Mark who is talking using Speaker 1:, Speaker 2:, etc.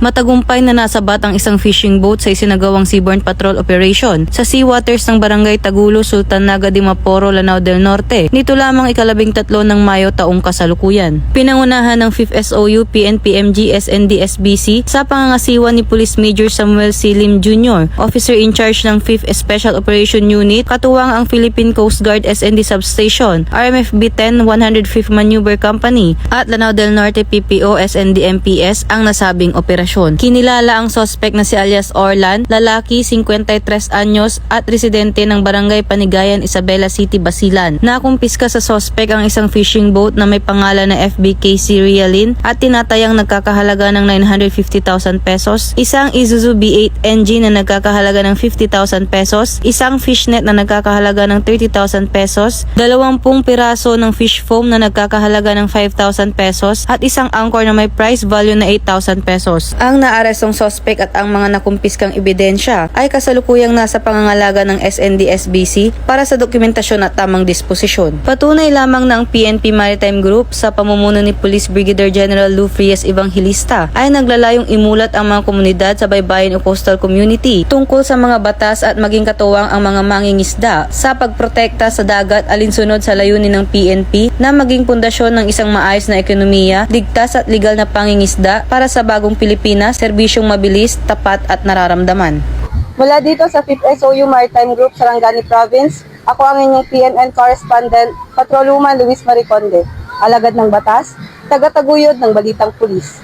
Speaker 1: Matagumpay na nasabat ang isang fishing boat sa isinagawang seaborne patrol operation sa seawaters ng Barangay Tagulo, Sultan Naga de Maporo, Lanao del Norte. Nito lamang 13 ng Mayo taong kasalukuyan. Pinangunahan ng 5th SOU PNP-MG SND-SBC sa pangangasiwa ni Police Major Samuel C. Lim Jr., Officer in charge ng 5th Special Operation Unit, katuwang ang Philippine Coast Guard SND Substation, RMFB 10 105th Maneuver Company at Lanao del Norte PPO SND-MPS ang nasabing operasyon. Kinilala ang suspect na si alias Orlan, lalaki, 53 anyos at residente ng Barangay Panigayan, Isabela City, Basilan. Nakumpiska sa suspect ang isang fishing boat na may pangalan na FBK Serialin at tinatayang nagkakahalaga ng 950,000 pesos, isang Isuzu B8 engine na nagkakahalaga ng 50,000 pesos, isang fishnet na nagkakahalaga ng 30,000 pesos, 20 piraso ng fish foam na nagkakahalaga ng 5,000 pesos at isang anchor na may price value na 8,000 pesos. Ang naarestong suspect at ang mga nakumpiskang ebidensya ay kasalukuyang nasa pangangalaga ng SND-SBC para sa dokumentasyon at tamang disposisyon. Patunay lamang na ang PNP Maritime Group sa pamumuno ni Police Brigadier General Lou Frias Evangelista ay naglalayong imulat ang mga komunidad sa baybayin o coastal community tungkol sa mga batas at maging katuwang ang mga mangingisda sa pagprotekta sa dagat alinsunod sa layunin ng PNP na maging pundasyon ng isang maayos na ekonomiya, ligtas at legal na pangingisda para sa bagong Pilipinas, serbisyong mabilis, tapat at nararamdaman.
Speaker 2: Mula dito sa 5th SOU Maritime Group, Sarangani Province, ako ang inyong PNN correspondent, Patrolwoman Luis Mariconde, alagad ng batas, taga-taguyod ng Balitang Pulis.